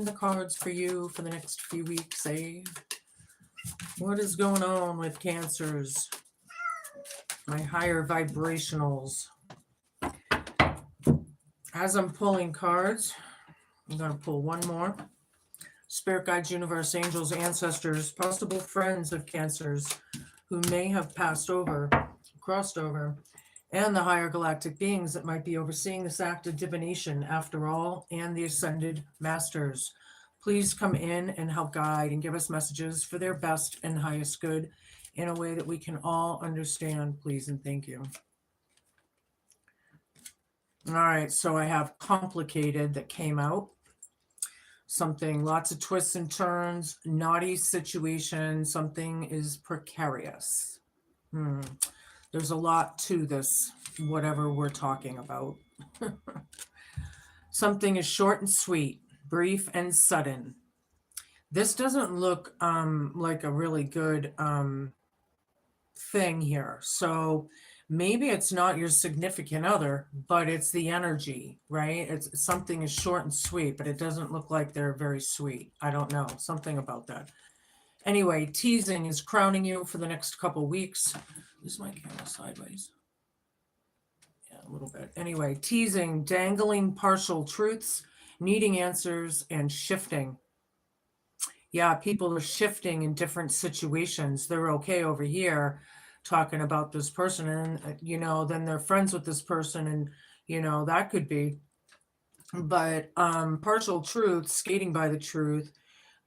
the cards for you for the next few weeks, eh? What is going on with Cancers? My higher vibrationals. As I'm pulling cards, I'm going to pull one more. Spirit guides, universe, angels, ancestors, possible friends of Cancers who may have passed over, crossed over, and the higher galactic beings that might be overseeing this act of divination after all, and the ascended masters. Please come in and help guide and give us messages for their best and highest good in a way that we can all understand, please and thank you. All right, so I have complicated that came out. Something, lots of twists and turns, naughty situation, something is precarious. There's a lot to this, whatever we're talking about. Something is short and sweet, brief and sudden. This doesn't look like a really good thing here. So maybe it's not your significant other, but it's the energy, right? It's something is short and sweet, but it doesn't look like they're very sweet. I don't know, something about that. Anyway, teasing is crowning you for the next couple weeks. Is my camera sideways? Yeah, a little bit. Anyway, teasing, dangling partial truths, needing answers, and shifting. Yeah, people are shifting in different situations. They're okay over here talking about this person, and then they're friends with this person, and that could be. But partial truth, skating by the truth,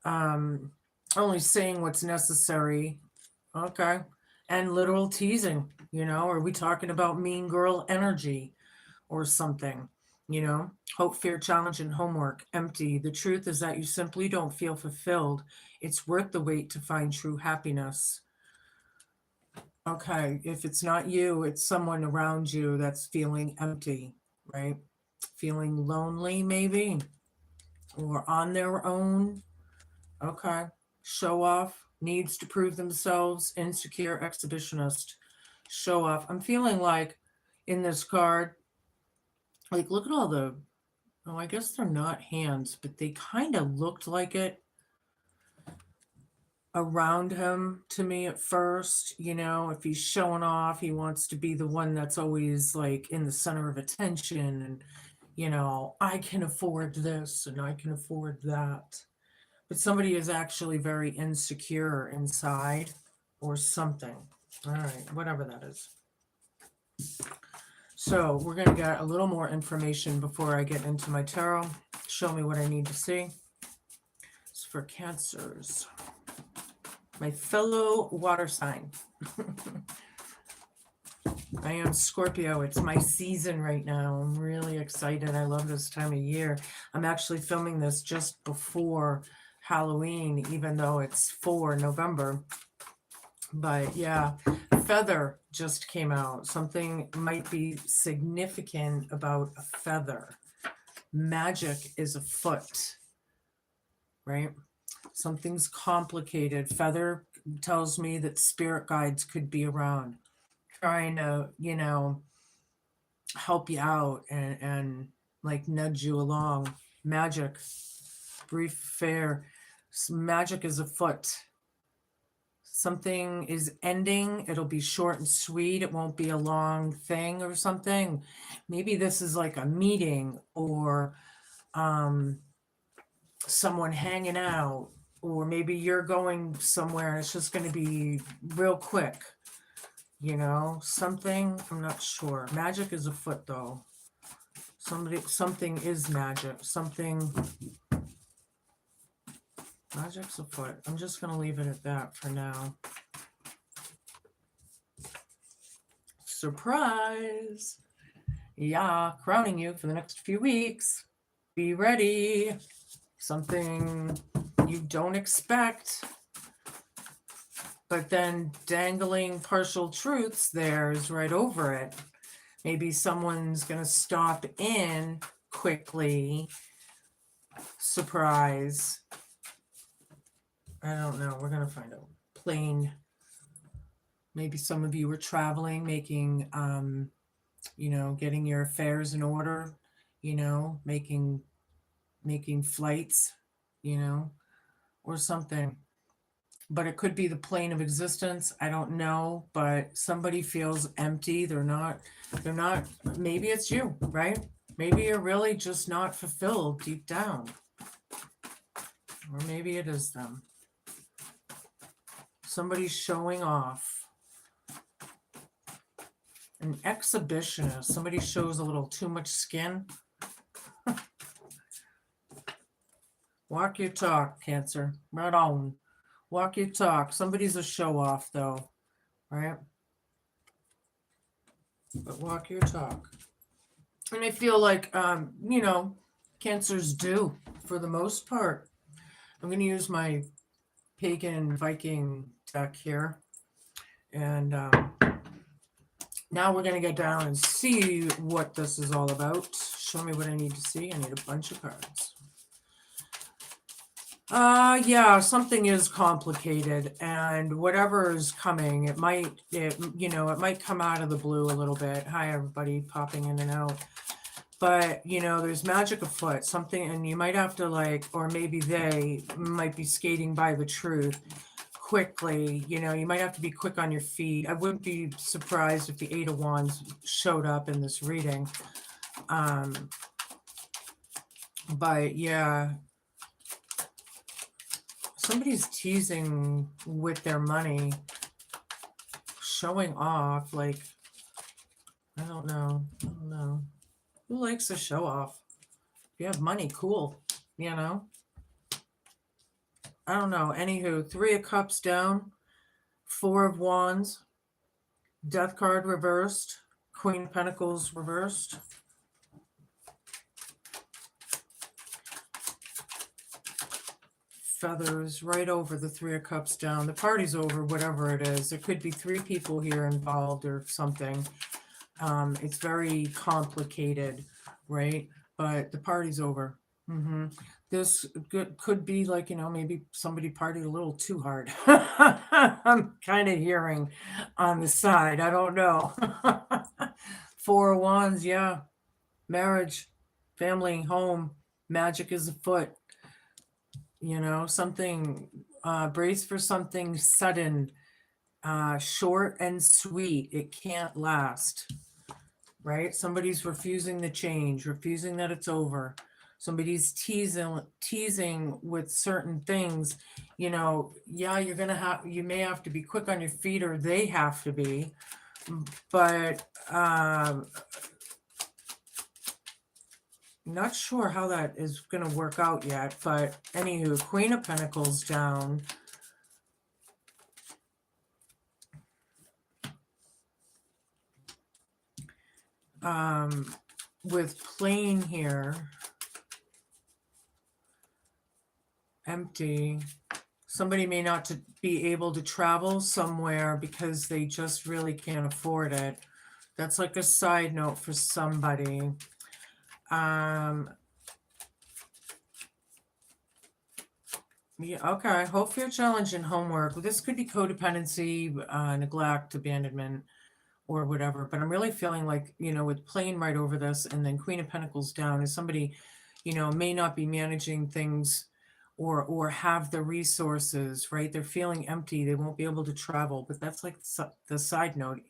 only saying what's necessary. Okay. And literal teasing, are we talking about mean girl energy or something? Hope, fear, challenge, and homework, empty. The truth is that you simply don't feel fulfilled. It's worth the wait to find true happiness. Okay, if it's not you, it's someone around you that's feeling empty, right? Feeling lonely, maybe, or on their own. Okay, show off, needs to prove themselves, insecure exhibitionist, show off. I'm feeling like in this card, like, look at all the, I guess they're not hands, but they kind of looked like it around him to me at first. If he's showing off, he wants to be the one that's always like in the center of attention, and I can afford this and I can afford that. But somebody is actually very insecure inside or something. All right, whatever that is. So we're going to get a little more information before I get into my tarot. Show me what I need to see. It's for Cancers. My fellow water sign. I am Scorpio. It's my season right now. I'm really excited. I love this time of year. I'm actually filming this just before Halloween, even though it's for November. But yeah, feather just came out. Something might be significant about a feather. Magic is afoot, right? Something's complicated. Feather tells me that spirit guides could be around, trying to, help you out and like nudge you along. Magic, brief fair. Magic is afoot. Something is ending. It'll be short and sweet. It won't be a long thing or something. Maybe this is like a meeting or someone hanging out, or maybe you're going somewhere and it's just going to be real quick. Something, I'm not sure. Magic is afoot though. Something is magic. Magic's afoot. I'm just going to leave it at that for now. Surprise! Yeah, crowning you for the next few weeks. Be ready. Something you don't expect. But then dangling partial truths there is right over it. Maybe someone's going to stop in quickly. Surprise. I don't know. We're going to find out. Plane. Maybe some of you were traveling, making, getting your affairs in order, making flights, you know, or something. But it could be the plane of existence. I don't know, but somebody feels empty. They're not, maybe it's you, right? Maybe you're really just not fulfilled deep down. Or maybe it is them. Somebody's showing off. An exhibitionist. Somebody shows a little too much skin. Walk your talk, Cancer. Right on. Walk your talk. Somebody's a show off, though, right? But walk your talk. And I feel like, Cancers do for the most part. I'm going to use my pagan Viking deck here. And now we're going to get down and see what this is all about. Show me what I need to see. I need a bunch of cards. Yeah, something is complicated, and whatever is coming, it might come out of the blue a little bit. Hi, everybody, popping in and out. But, there's magic afoot, something, and you might have to or maybe they might be skating by the truth quickly. You might have to be quick on your feet. I wouldn't be surprised if the Eight of Wands showed up in this reading. But yeah, somebody's teasing with their money, showing off, I don't know. Who likes a show off? If you have money, cool, I don't know. Anywho, Three of Cups down, Four of Wands, Death card reversed, Queen of Pentacles reversed. Feathers right over the Three of Cups down. The party's over, whatever it is. There could be three people here involved or something. It's very complicated, right? But the party's over. This could be maybe somebody partied a little too hard. I'm kind of hearing on the side. I don't know. Four of Wands, yeah. Marriage, family, home, magic is afoot. Something, brace for something sudden, short and sweet. It can't last, right? Somebody's refusing the change, refusing that it's over. Somebody's teasing with certain things. Yeah, you may have to be quick on your feet, or they have to be, but not sure how that is going to work out yet. But anywho, Queen of Pentacles down. With plane here, empty. Somebody may not be able to travel somewhere because they just really can't afford it. That's like a side note for somebody. Yeah, okay. Hope you're challenging homework. This could be codependency, neglect, abandonment, or whatever. But I'm really feeling like, with plane right over this and then Queen of Pentacles down, is somebody, may not be managing things or have the resources, right? They're feeling empty. They won't be able to travel. But that's like the side note,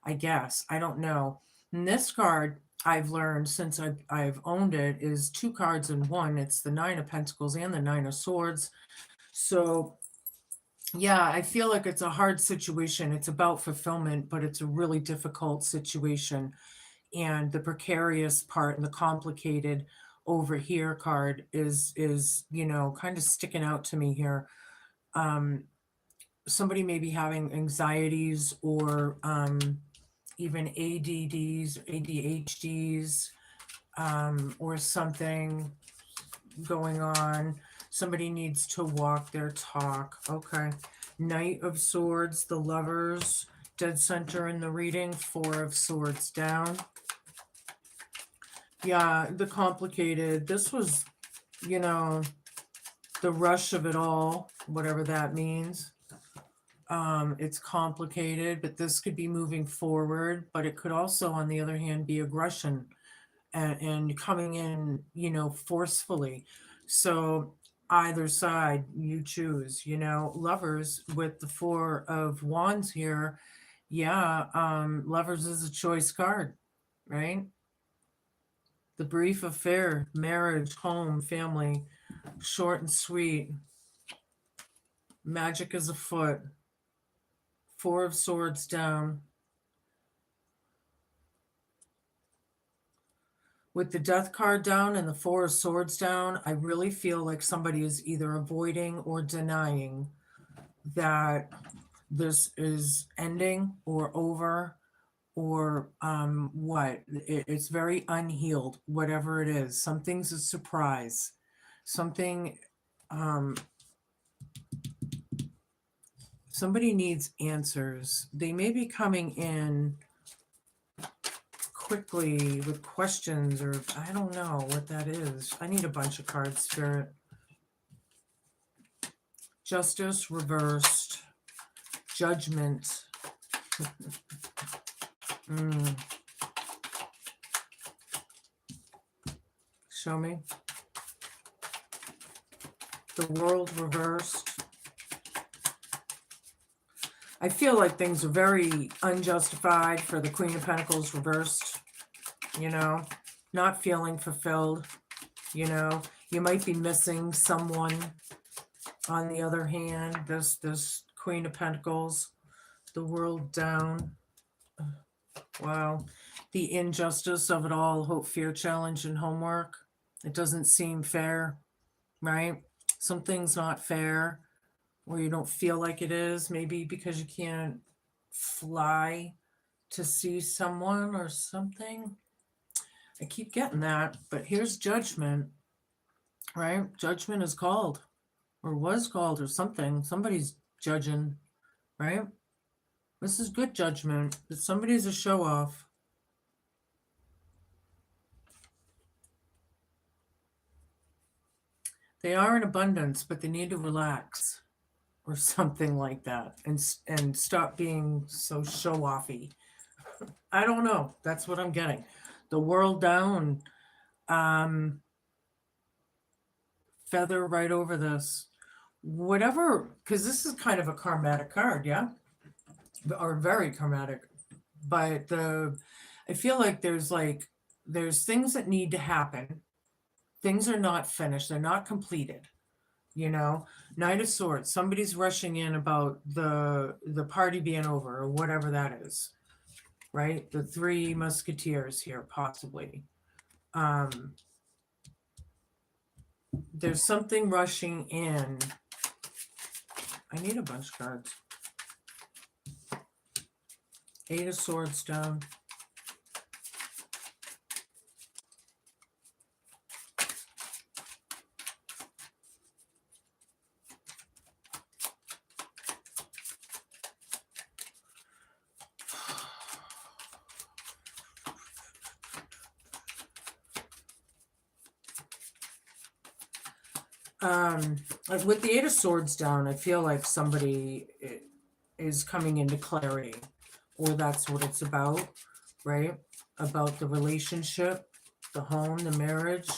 I guess. I don't know. And this card, I've learned since I've owned it, is two cards in one. It's the Nine of Pentacles and the Nine of Swords. So yeah, I feel like it's a hard situation. It's about fulfillment, but it's a really difficult situation. And the precarious part and the complicated over here card is kind of sticking out to me here. Somebody may be having anxieties or even ADDs, ADHDs, or something going on. Somebody needs to walk their talk. Okay. Knight of Swords, the Lovers, dead center in the reading. Four of Swords down. Yeah, the complicated. This was, the rush of it all, whatever that means. It's complicated, but this could be moving forward, but it could also, on the other hand, be aggression and coming in, forcefully. So either side you choose, you know. Lovers with the Four of Wands here. Yeah, Lovers is a choice card, right? The brief affair, marriage, home, family, short and sweet. Magic is afoot. Four of Swords down. With the Death card down and the Four of Swords down, I really feel like somebody is either avoiding or denying that this is ending or over, or it's very unhealed, whatever it is. Something's a surprise. Something, somebody needs answers. They may be coming in quickly with questions, or I don't know what that is. I need a bunch of cards, Spirit. Justice reversed. Judgment. Show me. The World reversed. I feel like things are very unjustified for the Queen of Pentacles reversed, you know, not feeling fulfilled, you know. You might be missing someone. On the other hand, this Queen of Pentacles, the World down. Wow. The injustice of it all, hope, fear, challenge, and homework. It doesn't seem fair, right? Something's not fair, or you don't feel like it is, maybe because you can't fly to see someone or something. I keep getting that, but here's Judgment, right? Judgment is called, or was called, or something. Somebody's judging, right? This is good judgment, but somebody's a show-off. They are in abundance, but they need to relax, or something like that, and stop being so show-offy. I don't know. That's what I'm getting. The World down. Feather right over this. Whatever, because this is kind of a karmatic card, yeah? Or very karmatic. But I feel like there's things that need to happen. Things are not finished. They're not completed. You know, Knight of Swords. Somebody's rushing in about the party being over, or whatever that is. Right? The Three Musketeers here, possibly. There's something rushing in. I need a bunch of cards. Eight of Swords down. With the Eight of Swords down, I feel like somebody is coming into clarity, or that's what it's about, right? About the relationship, the home, the marriage.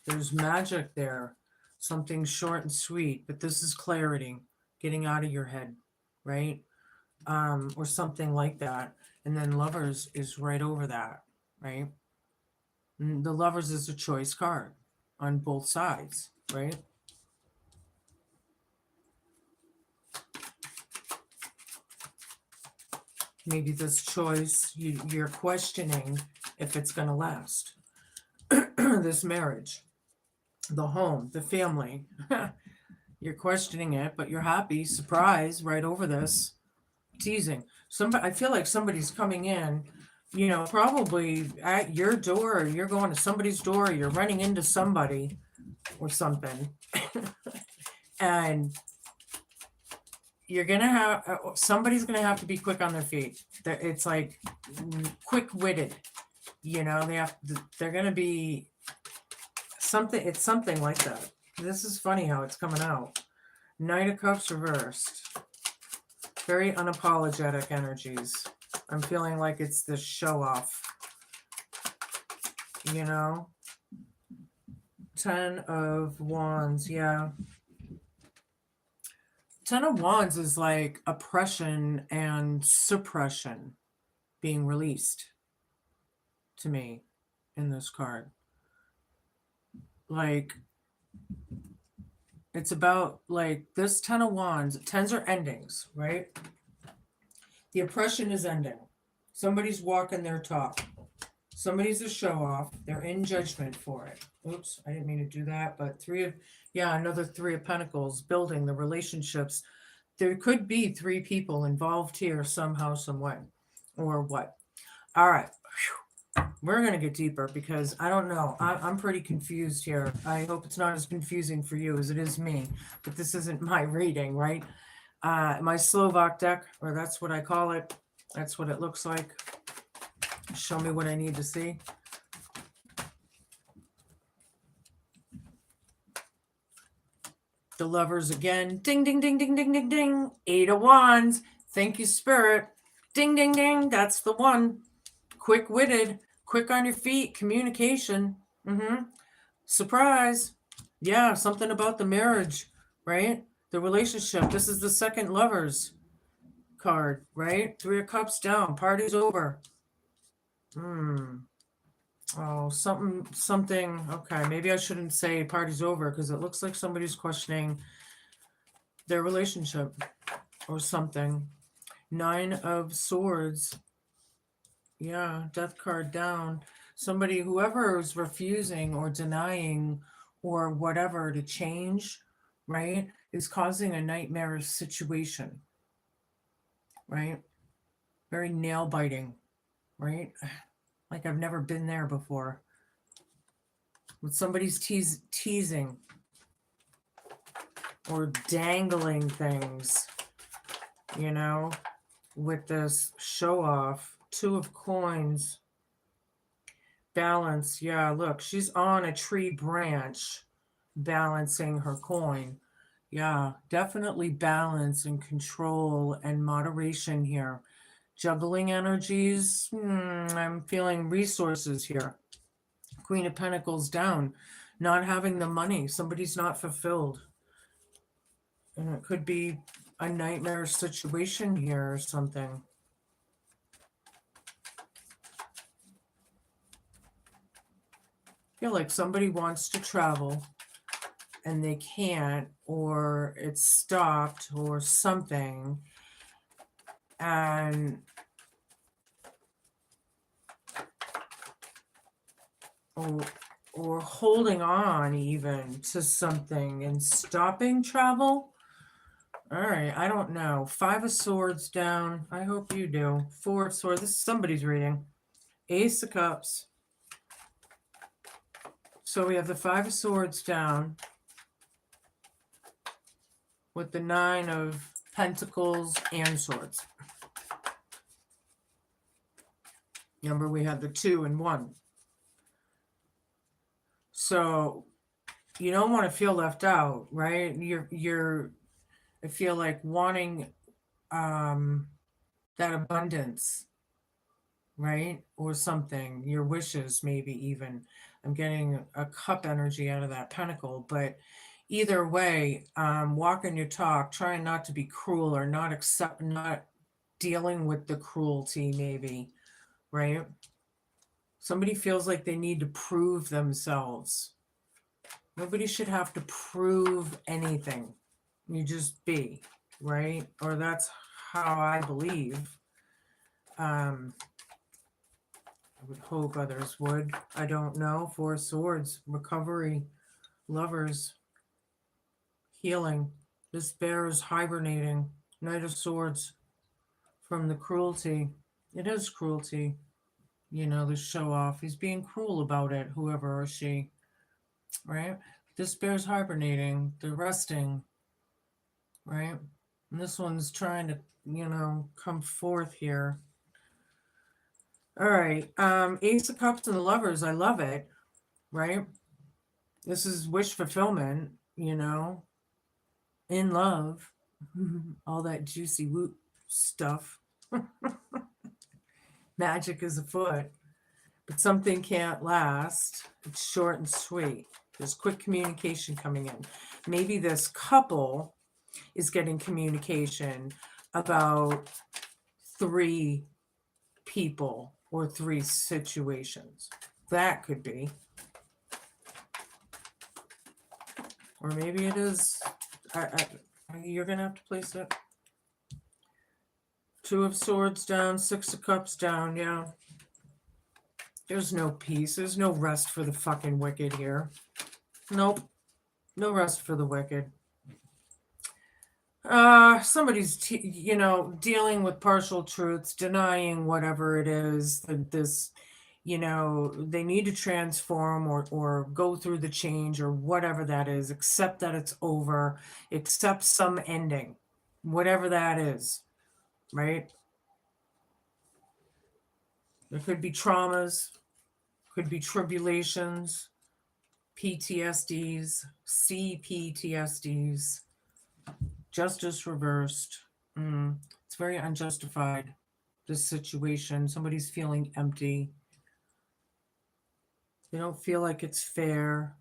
There's magic there, something short and sweet, but this is clarity, getting out of your head, right? Or something like that. And then Lovers is right over that, right? And the Lovers is a choice card on both sides, right? Maybe this choice, you're questioning if it's going to last. This marriage, the home, the family. You're questioning it, but you're happy. Surprise, right over this. Teasing. I feel like somebody's coming in, you know, probably at your door, or you're going to somebody's door, or you're running into somebody or something. And you're gonna have somebody's gonna have to be quick on their feet. It's like quick-witted, you know. They're gonna be something. It's something like that. This is funny how it's coming out. Knight of Cups reversed. Very unapologetic energies. I'm feeling like it's this show-off, you know. 10 of Wands, yeah. 10 of Wands is like oppression and suppression being released to me in this card. Like, it's about like this 10 of Wands. 10s are endings, right? The oppression is ending. Somebody's walking their talk. Somebody's a show off. They're in judgment for it. Oops, I didn't mean to do that. But another 3 of Pentacles, building the relationships. There could be 3 people involved here somehow, some way, or what. All right. We're going to get deeper because I don't know. I'm pretty confused here. I hope it's not as confusing for you as it is me, but this isn't my reading, right? My Slovak deck, or that's what I call it. That's what it looks like. Show me what I need to see. The Lovers again. Ding, ding, ding, ding, ding, ding, ding. 8 of Wands. Thank you, Spirit. Ding, ding, ding. That's the one. Quick-witted. Quick on your feet. Communication. Surprise. Yeah, something about the marriage, right? The relationship. This is the second Lovers card, right? 3 of Cups down. Party's over. Oh, something. Okay, maybe I shouldn't say party's over because it looks like somebody's questioning their relationship or something. 9 of Swords. Yeah, Death card down. Somebody, whoever is refusing or denying or whatever to change, right, is causing a nightmarish situation, right? Very nail biting, right? Like I've never been there before. When somebody's teasing or dangling things, you know, with this show off. 2 of Coins. Balance. Yeah, look, she's on a tree branch balancing her coin. Yeah, definitely balance and control and moderation here. Juggling energies. I'm feeling resources here. Queen of Pentacles down. Not having the money. Somebody's not fulfilled. And it could be a nightmare situation here or something. I feel like somebody wants to travel and they can't, or it's stopped or something. And or holding on even to something and stopping travel. All right, I don't know. 5 of Swords down. I hope you do. 4 of Swords. This is somebody's reading. Ace of Cups. So we have the 5 of Swords down with the 9 of Pentacles and Swords. Remember, we have the 2 and 1. So you don't want to feel left out, right? I feel like wanting that abundance, right? Or something, your wishes, maybe even. I'm getting a cup energy out of that pentacle, but either way, walking your talk, trying not to be cruel or not dealing with the cruelty, maybe, right? Somebody feels like they need to prove themselves. Nobody should have to prove anything. You just be, right? Or that's how I believe. I would hope others would. I don't know. 4 of Swords, recovery, Lovers, healing. This bear is hibernating. Knight of Swords, from the cruelty. It is cruelty. You know, the show off. He's being cruel about it, whoever or she. Right? This bear's hibernating. They're resting. Right? And this one's trying to, come forth here. All right. Ace of Cups and the Lovers. I love it. Right? This is wish fulfillment, in love. All that juicy woot stuff. Magic is afoot. But something can't last. It's short and sweet. There's quick communication coming in. Maybe this couple is getting communication about 3 people or 3 situations. That could be. Or maybe it is, you're going to have to place it. 2 of Swords down, 6 of Cups down, yeah. There's no peace. There's no rest for the fucking wicked here. Nope. No rest for the wicked. Somebody's, dealing with partial truths, denying whatever it is, this, they need to transform or go through the change or whatever that is, accept that it's over, accept some ending, whatever that is, right? There could be traumas, could be tribulations, PTSDs, CPTSDs, justice reversed. It's very unjustified, this situation. Somebody's feeling empty. They don't feel like it's fair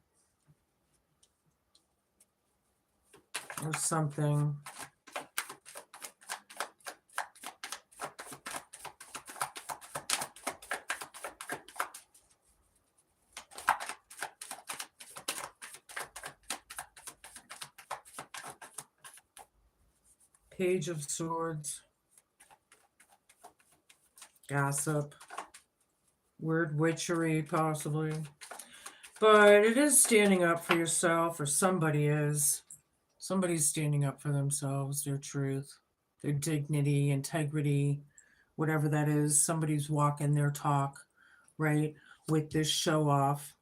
or something. Page of Swords, gossip, word witchery possibly, but it is standing up for yourself, or somebody is. Somebody's standing up for themselves, their truth, their dignity, integrity, whatever that is. Somebody's walking their talk, right, with this show off.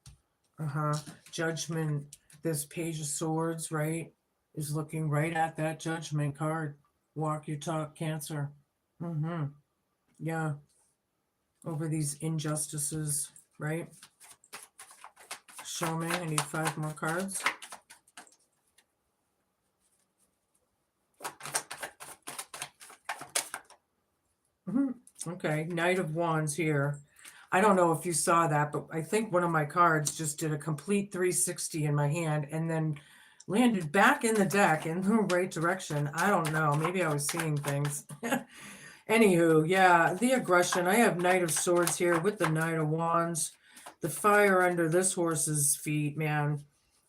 Judgment, this Page of Swords, right, is looking right at that Judgment card. Walk your talk, Cancer. Yeah. Over these injustices, right? Show me. I need 5 more cards. Okay. Knight of Wands here. I don't know if you saw that, but I think one of my cards just did a complete 360 in my hand and then landed back in the deck in the right direction. I don't know. Maybe I was seeing things. Anywho, yeah, the aggression. I have Knight of Swords here with the Knight of Wands. The fire under this horse's feet, man.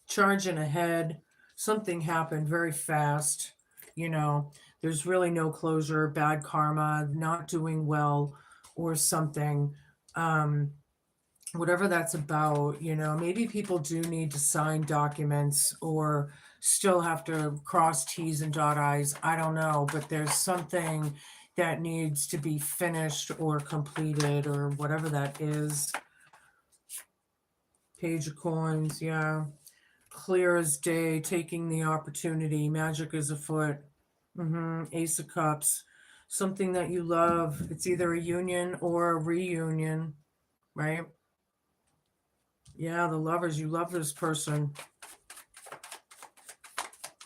Charging ahead. Something happened very fast. There's really no closure, bad karma, not doing well or something. Whatever that's about, maybe people do need to sign documents or still have to cross T's and dot I's. I don't know, but there's something that needs to be finished or completed or whatever that is. Page of Coins, yeah. Clear as day, taking the opportunity. Magic is afoot. Ace of Cups. Something that you love. It's either a union or a reunion, right? Yeah, the Lovers. You love this person.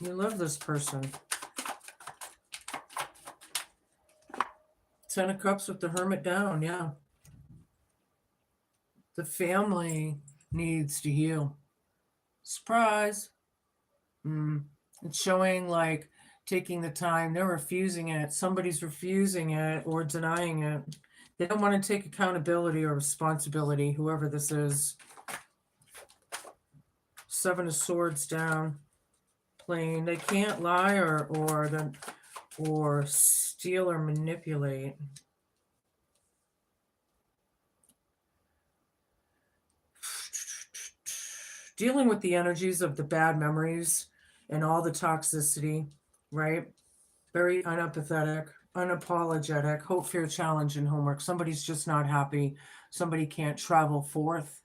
You love this person. 10 of Cups with the Hermit down, yeah. The family needs to heal. Surprise. It's showing like taking the time. They're refusing it. Somebody's refusing it or denying it. They don't want to take accountability or responsibility, whoever this is. 7 of Swords down. Plain. They can't lie or steal or manipulate. Dealing with the energies of the bad memories and all the toxicity, right? Very unempathetic, unapologetic, hope, fear, challenge, and homework. Somebody's just not happy. Somebody can't travel forth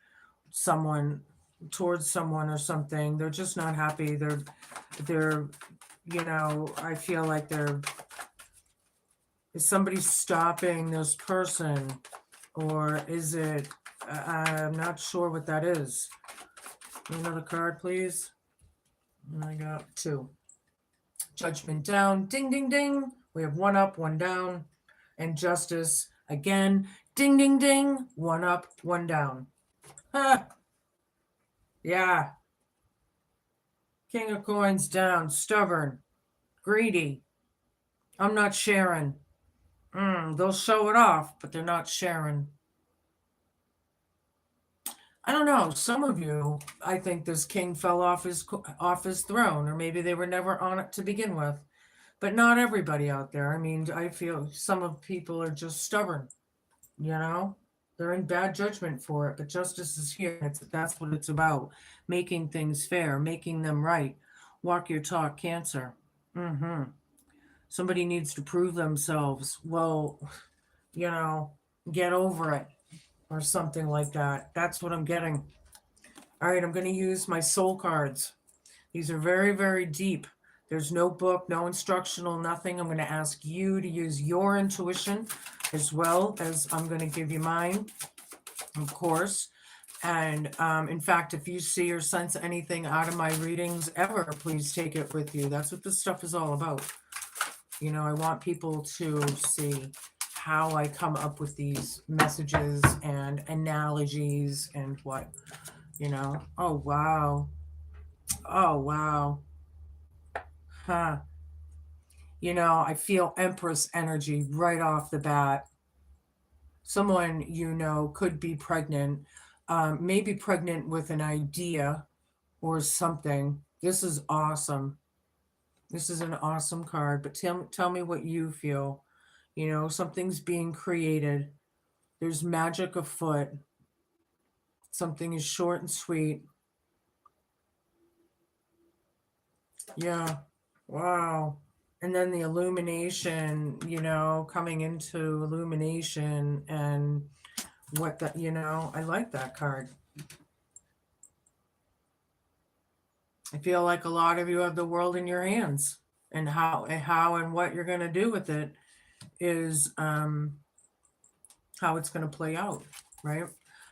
towards someone or something. They're just not happy. They're I feel like is somebody stopping this person, or is it, I'm not sure what that is. Another card, please. I got 2. Judgment down. Ding, ding, ding. We have 1 up, 1 down. And Justice again. Ding, ding, ding. 1 up, 1 down. Ha! Yeah. King of Coins down. Stubborn. Greedy. I'm not sharing. They'll show it off, but they're not sharing. I don't know. Some of you, I think this king fell off his throne, or maybe they were never on it to begin with. But not everybody out there. I mean, I feel some of people are just stubborn. You know, they're in bad judgment for it. But justice is here. That's what it's about: making things fair, making them right. Walk your talk, Cancer. Mm-hmm. Somebody needs to prove themselves. Well, you know, get over it or something like that. That's what I'm getting. All right, I'm going to use my soul cards. These are very, very deep. There's no book, no instructional, nothing. I'm going to ask you to use your intuition as well as I'm going to give you mine, of course. And in fact, if you see or sense anything out of my readings ever, please take it with you. That's what this stuff is all about. You know, I want people to see how I come up with these messages and analogies and what, you know. Oh, wow. Oh, wow. Huh. You know, I feel Empress energy right off the bat. Someone you know could be pregnant, maybe pregnant with an idea or something. This is awesome. This is an awesome card, but tell me what you feel. You know, something's being created. There's magic afoot. Something is short and sweet. Yeah. Wow. And then the illumination, you know, coming into illumination and what that, you know, I like that card. I feel like a lot of you have the world in your hands, and how and what you're going to do with it is how it's going to play out, right?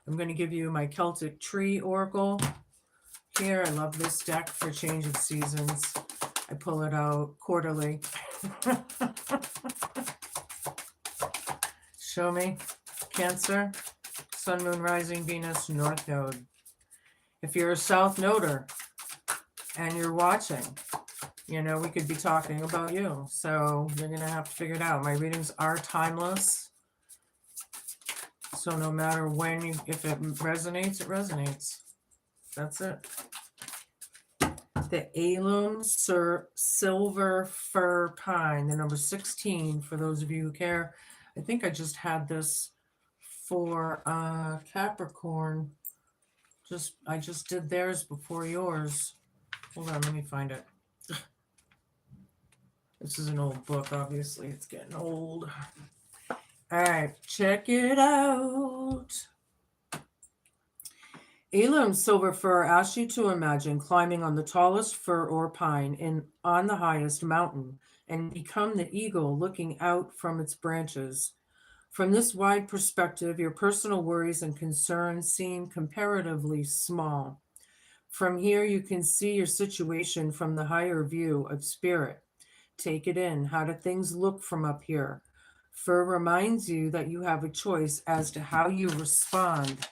I'm going to give you my Celtic Tree Oracle here. I love this deck for change of seasons. I pull it out quarterly. Show me. Cancer, Sun, Moon, Rising, Venus, North Node. If you're a South Noder and you're watching, you know, we could be talking about you. So you're going to have to figure it out. My readings are timeless. So no matter when, if it resonates, it resonates. That's it. The Alum Silver Fir Pine, the number 16, for those of you who care. I think I just had this for Capricorn. I just did theirs before yours. Hold on, let me find it. This is an old book, obviously. It's getting old. All right, check it out. Elam Silver Fir asks you to imagine climbing on the tallest fir or pine on the highest mountain and become the eagle looking out from its branches. From this wide perspective, your personal worries and concerns seem comparatively small. From here, you can see your situation from the higher view of spirit. Take it in. How do things look from up here? Fir reminds you that you have a choice as to how you respond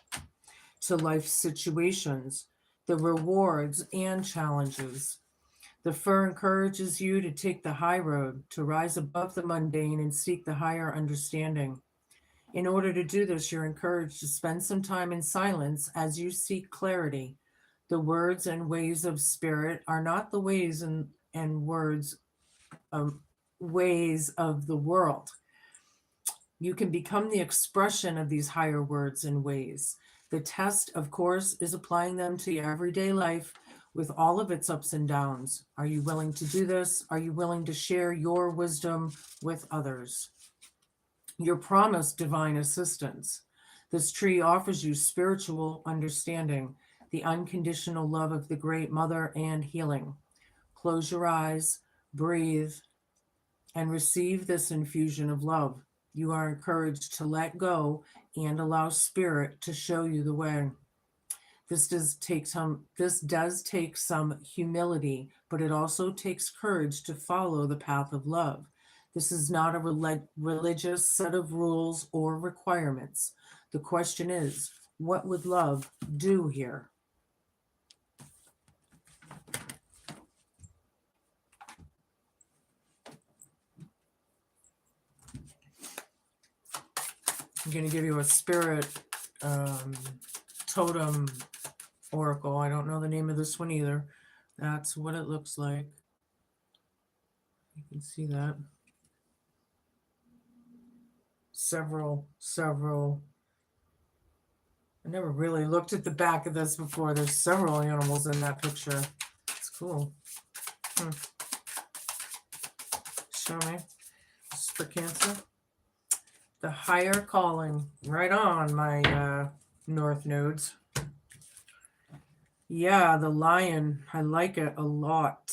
to life situations, the rewards and challenges. The fir encourages you to take the high road, to rise above the mundane and seek the higher understanding. In order to do this, you're encouraged to spend some time in silence as you seek clarity. The words and ways of spirit are not the ways and words of ways of the world. You can become the expression of these higher words and ways. The test, of course, is applying them to your everyday life with all of its ups and downs. Are you willing to do this? Are you willing to share your wisdom with others? You're promised divine assistance. This tree offers you spiritual understanding, the unconditional love of the Great Mother, and healing. Close your eyes, breathe, and receive this infusion of love. You are encouraged to let go and allow spirit to show you the way. This does take some humility, but it also takes courage to follow the path of love. This is not a religious set of rules or requirements. The question is, what would love do here? I'm going to give you a spirit totem oracle. I don't know the name of this one either. That's what it looks like. You can see that. Several. I never really looked at the back of this before. There's several animals in that picture. It's cool. Show me. This is for Cancer. The higher calling. Right on, my North nodes. Yeah, the lion. I like it a lot.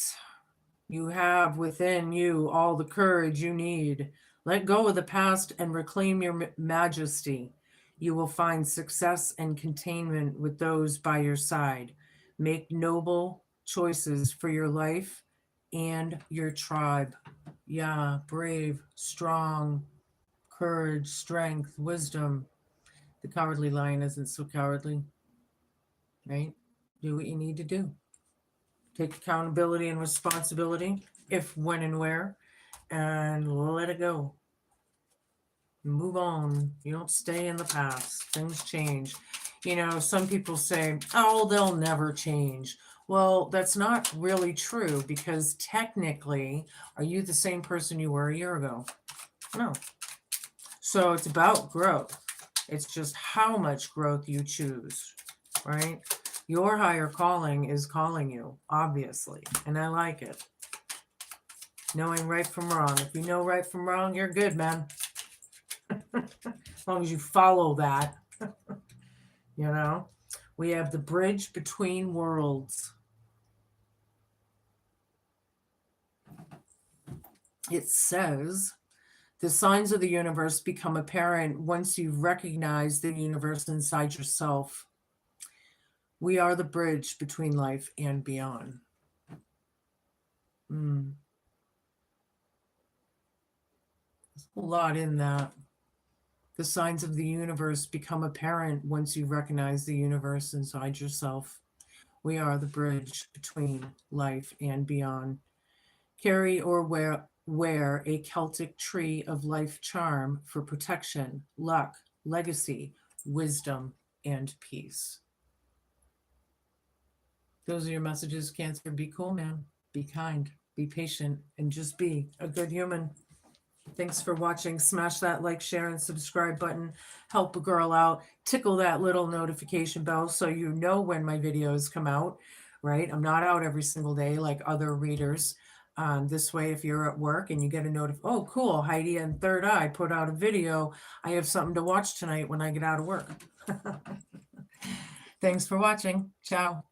You have within you all the courage you need. Let go of the past and reclaim your majesty. You will find success and containment with those by your side. Make noble choices for your life and your tribe. Yeah, brave, strong, courage, strength, wisdom. The cowardly lion isn't so cowardly, right? Do what you need to do. Take accountability and responsibility, if, when, and where, and let it go. Move on. You don't stay in the past. Things change. You know, some people say, oh, they'll never change. Well, that's not really true, because technically, are you the same person you were a year ago? No. So it's about growth. It's just how much growth you choose, right? Your higher calling is calling you, obviously, and I like it. Knowing right from wrong. If you know right from wrong, you're good, man. As long as you follow that. You know, we have the bridge between worlds. It says, the signs of the universe become apparent once you recognize the universe inside yourself. We are the bridge between life and beyond. There's a lot in that. The signs of the universe become apparent once you recognize the universe inside yourself. We are the bridge between life and beyond. Carry or wear a Celtic tree of life charm for protection, luck, legacy, wisdom, and peace. Those are your messages, Cancer. Be cool, man. Be kind. Be patient. And just be a good human. Thanks for watching. Smash that like, share, and subscribe button. Help a girl out. Tickle that little notification bell so you know when my videos come out, right? I'm not out every single day like other readers. This way, if you're at work and you get a oh, cool, Heidi and Third Eye put out a video. I have something to watch tonight when I get out of work. Thanks for watching. Ciao.